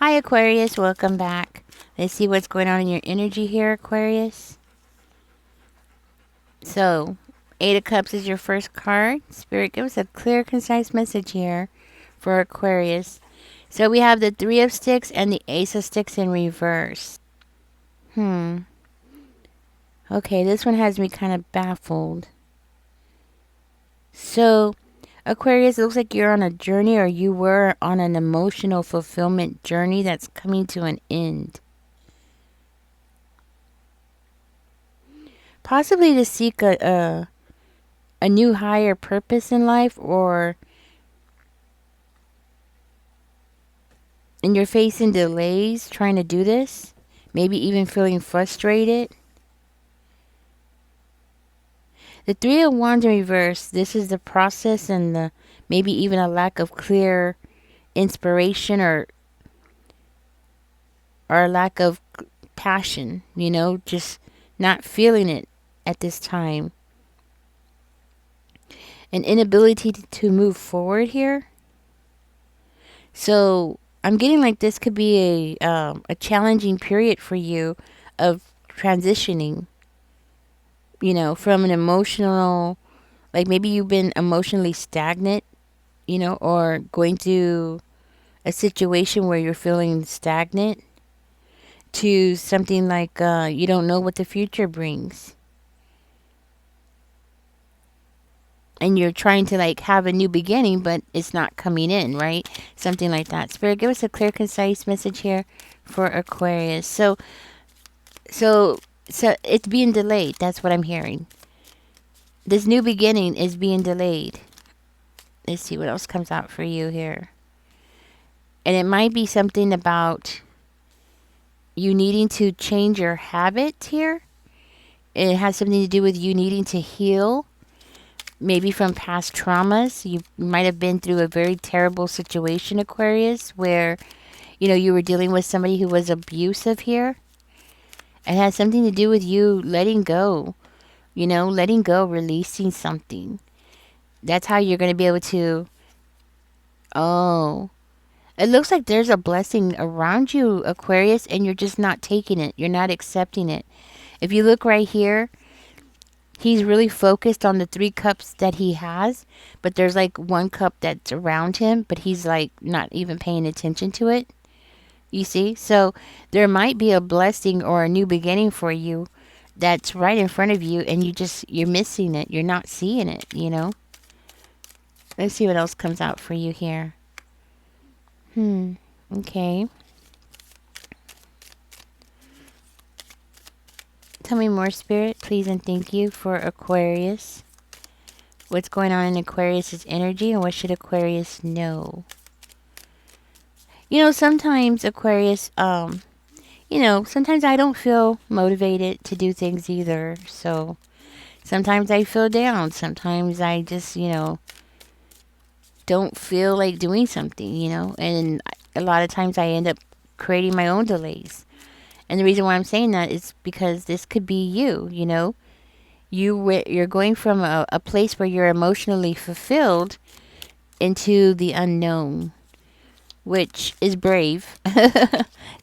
Hi, Aquarius. Welcome back. Let's see what's going on in your energy here, Aquarius. So, Eight of Cups is your first card. Spirit, give us a clear, concise message here for Aquarius. So, we have the Three of Sticks and the Ace of Sticks in reverse. Okay, this one has me kind of baffled. So, Aquarius, it looks like you're on a journey, or you were on an emotional fulfillment journey that's coming to an end. Possibly to seek a new higher purpose in life, and you're facing delays trying to do this, maybe even feeling frustrated. The Three of Wands in reverse, this is the process and the maybe even a lack of clear inspiration or a lack of passion, just not feeling it at this time. An inability to move forward here. So I'm getting like this could be a challenging period for you of transitioning, from an emotional, like maybe you've been emotionally stagnant, or going through a situation where you're feeling stagnant, to something like you don't know what the future brings. And you're trying to like have a new beginning, but it's not coming in, right? Something like that. Spirit, give us a clear, concise message here for Aquarius. So it's being delayed. That's what I'm hearing. This new beginning is being delayed. Let's see what else comes out for you here. And it might be something about you needing to change your habit here. It has something to do with you needing to heal. Maybe from past traumas. You might have been through a very terrible situation, Aquarius, where, you were dealing with somebody who was abusive here. It has something to do with you letting go, releasing something. That's how you're going to be able to, it looks like there's a blessing around you, Aquarius, and you're just not taking it. You're not accepting it. If you look right here, he's really focused on the 3 cups that he has, but there's like 1 cup that's around him, but he's like not even paying attention to it. You see? So there might be a blessing or a new beginning for you that's right in front of you, and you're missing it. You're not seeing it, Let's see what else comes out for you here. Okay. Tell me more, Spirit, please, and thank you for Aquarius. What's going on in Aquarius's energy, and what should Aquarius know? Sometimes Aquarius, sometimes I don't feel motivated to do things either. So sometimes I feel down. Sometimes I just, don't feel like doing something, and a lot of times I end up creating my own delays. And the reason why I'm saying that is because this could be you, You're going from a place where you're emotionally fulfilled into the unknown, which is brave.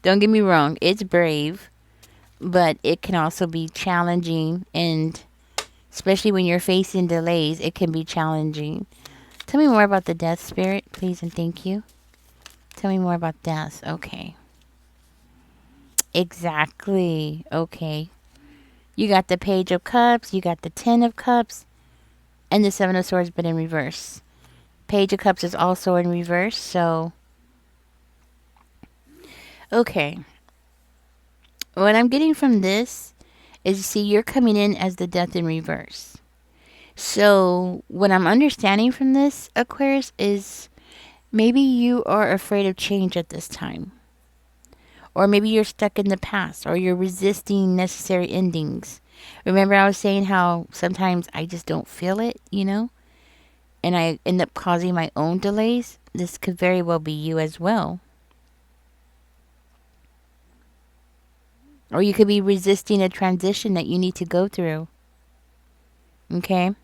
Don't get me wrong, it's brave, but it can also be challenging, and especially when you're facing delays, it can be challenging. Tell me more about the death, Spirit, please, and thank you. Tell me more about death. Okay. Exactly. Okay. You got the Page of Cups, you got the 10 of Cups, and the 7 of Swords, but in reverse. Page of Cups is also in reverse, so... Okay. What I'm getting from this is, see, you're coming in as the Death in reverse. So, what I'm understanding from this, Aquarius, is maybe you are afraid of change at this time. Or maybe you're stuck in the past, or you're resisting necessary endings. Remember I was saying how sometimes I just don't feel it, And I end up causing my own delays? This could very well be you as well. Or you could be resisting a transition that you need to go through. Okay?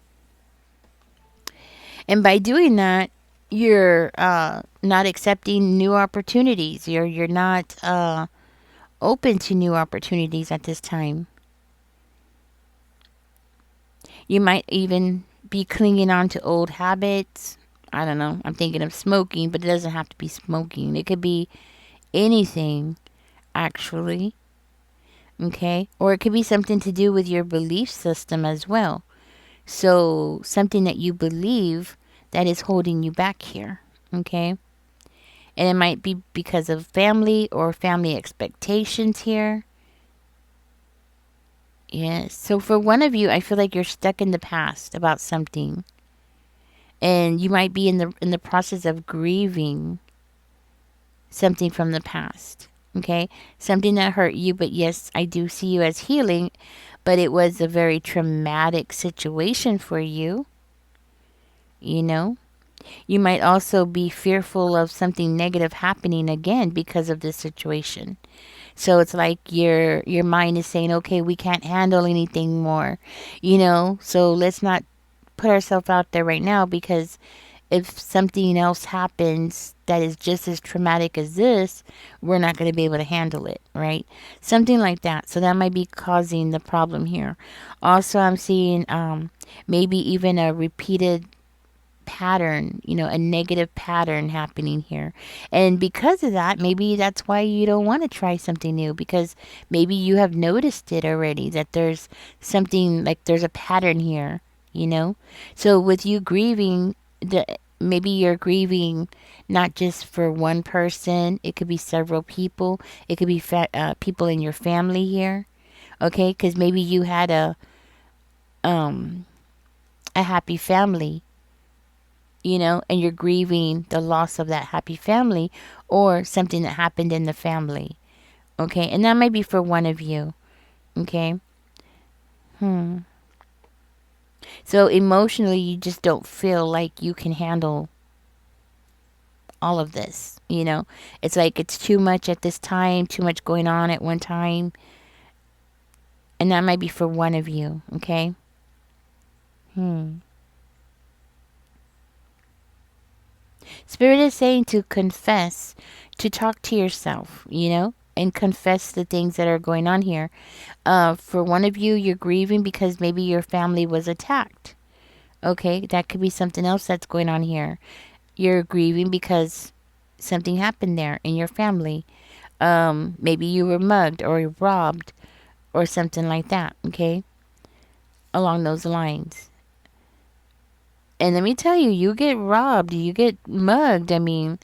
And by doing that, you're not accepting new opportunities. You're not open to new opportunities at this time. You might even be clinging on to old habits. I don't know. I'm thinking of smoking, but it doesn't have to be smoking. It could be anything, actually. Okay? Or it could be something to do with your belief system as well. So, something that you believe that is holding you back here. Okay? And it might be because of family or family expectations here. Yes. So for one of you, I feel like you're stuck in the past about something. And you might be in the process of grieving something from the past. Okay? Something that hurt you, but yes, I do see you as healing, but it was a very traumatic situation for you, you know? You might also be fearful of something negative happening again because of this situation. So it's like your mind is saying, okay, we can't handle anything more, So let's not put ourselves out there right now, because if something else happens that is just as traumatic as this, we're not going to be able to handle it, right? Something like that. So that might be causing the problem here. Also, I'm seeing maybe even a repeated pattern, a negative pattern happening here. And because of that, maybe that's why you don't want to try something new, because maybe you have noticed it already, that there's something, like there's a pattern here. So with you grieving, maybe you're grieving not just for one person, it could be several people, it could be people in your family here. Okay, because maybe you had um a happy family, and you're grieving the loss of that happy family or something that happened in the family. Okay, and that might be for one of you. Okay. Hmm. So emotionally, you just don't feel like you can handle all of this. It's like it's too much at this time, too much going on at one time. And that might be for one of you. Okay. Hmm. Spirit is saying to confess, to talk to yourself, and confess the things that are going on here. For one of you, you're grieving because maybe your family was attacked. Okay, that could be something else that's going on here. You're grieving because something happened there in your family. Maybe you were mugged or robbed or something like that. Okay, along those lines. And let me tell you, you get robbed, you get mugged. I mean,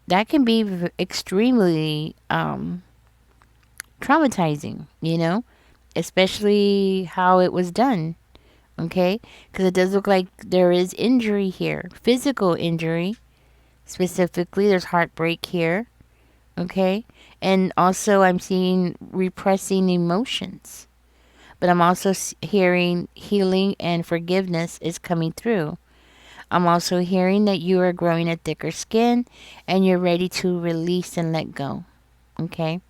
that can be extremely traumatizing, especially how it was done. Okay, because it does look like there is injury here, physical injury specifically. There's heartbreak here. Okay, and also I'm seeing repressing emotions, but I'm also hearing healing and forgiveness is coming through. I'm also hearing that you are growing a thicker skin and you're ready to release and let go. Okay?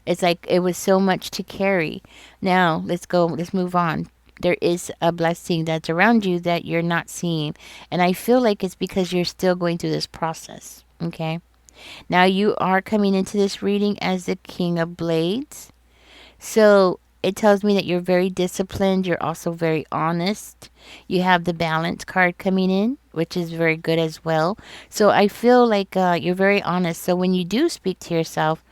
It's like it was so much to carry. Now, let's move on. There is a blessing that's around you that you're not seeing. And I feel like it's because you're still going through this process. Okay? Now, you are coming into this reading as the King of Blades. So it tells me that you're very disciplined. You're also very honest. You have the balance card coming in, which is very good as well. So I feel like you're very honest. So when you do speak to yourself,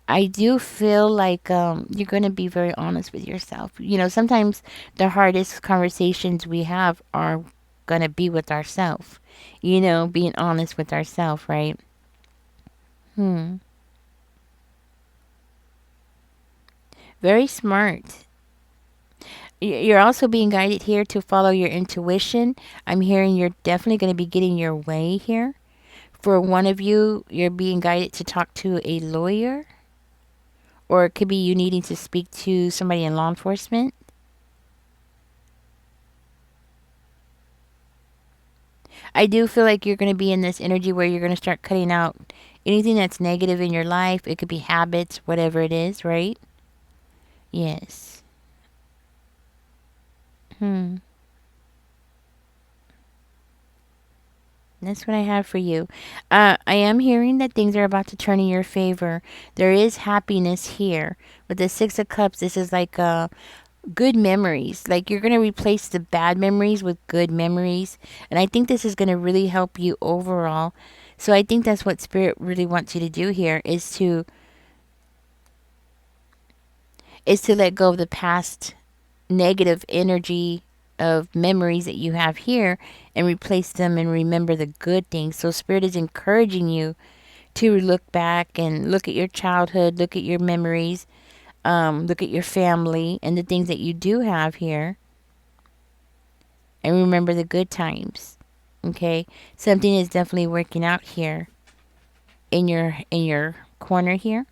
I do feel like you're going to be very honest with yourself. Sometimes the hardest conversations we have are going to be with ourselves, being honest with ourselves, right? Hmm. Very smart. You're also being guided here to follow your intuition. I'm hearing you're definitely going to be getting your way here. For one of you, you're being guided to talk to a lawyer, or it could be you needing to speak to somebody in law enforcement. I do feel like you're going to be in this energy where you're going to start cutting out anything that's negative in your life. It could be habits, whatever it is, right? Yes. Hmm. That's what I have for you. I am hearing that things are about to turn in your favor. There is happiness here. With the Six of Cups, this is like good memories. Like you're going to replace the bad memories with good memories. And I think this is going to really help you overall. So I think that's what Spirit really wants you to do here is to let go of the past negative energy of memories that you have here and replace them and remember the good things. So Spirit is encouraging you to look back and look at your childhood, look at your memories, look at your family and the things that you do have here, and remember the good times. Okay, something is definitely working out here in your corner here.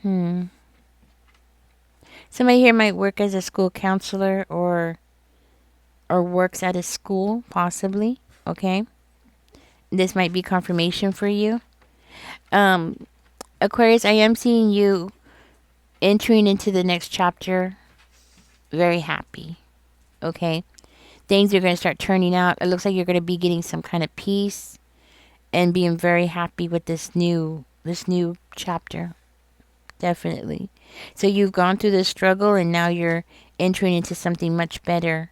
Hmm. Somebody here might work as a school counselor or works at a school, possibly. Okay, this might be confirmation for you. Um, Aquarius, I am seeing you entering into the next chapter very happy. Okay, things are going to start turning out. It looks like you're going to be getting some kind of peace and being very happy with this new chapter. Definitely. So you've gone through this struggle and now you're entering into something much better.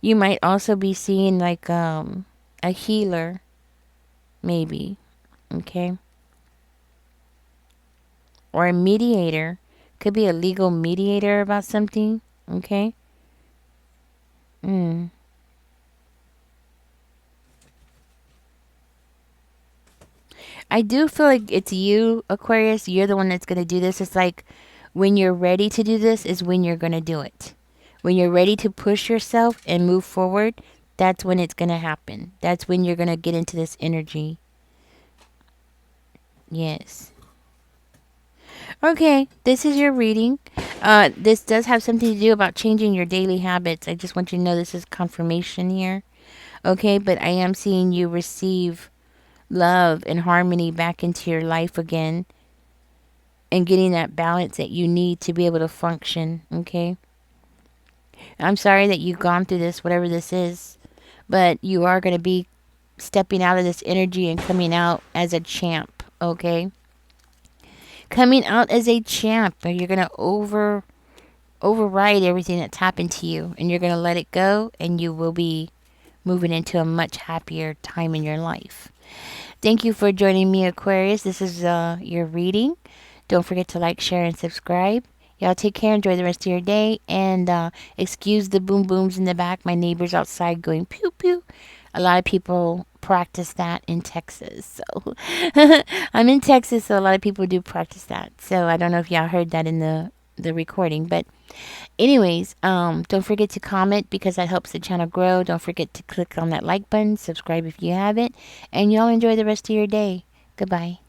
You might also be seeing like a healer, maybe. Okay, or a mediator. Could be a legal mediator about something. Okay. Mm. I do feel like it's you, Aquarius. You're the one that's going to do this. It's like when you're ready to do this is when you're going to do it. When you're ready to push yourself and move forward, that's when it's going to happen. That's when you're going to get into this energy. Yes. Okay, this is your reading. This does have something to do about changing your daily habits. I just want you to know this is confirmation here. Okay, but I am seeing you receive love and harmony back into your life again and getting that balance that you need to be able to function. Okay, I'm sorry that you've gone through this, whatever this is, but you are going to be stepping out of this energy and coming out as a champ. Okay, coming out as a champ, and you're going to override everything that's happened to you, and you're going to let it go, and you will be moving into a much happier time in your life. Thank you for joining me, Aquarius. This is your reading. Don't forget to like, share, and subscribe. Y'all take care. Enjoy the rest of your day. And excuse the boom booms in the back. My neighbor's outside going pew pew. A lot of people practice that in Texas. So I'm in Texas, so a lot of people do practice that. So I don't know if y'all heard that in the recording. But anyways, don't forget to comment because that helps the channel grow. Don't forget to click on that like button. Subscribe if you haven't. And y'all enjoy the rest of your day. Goodbye.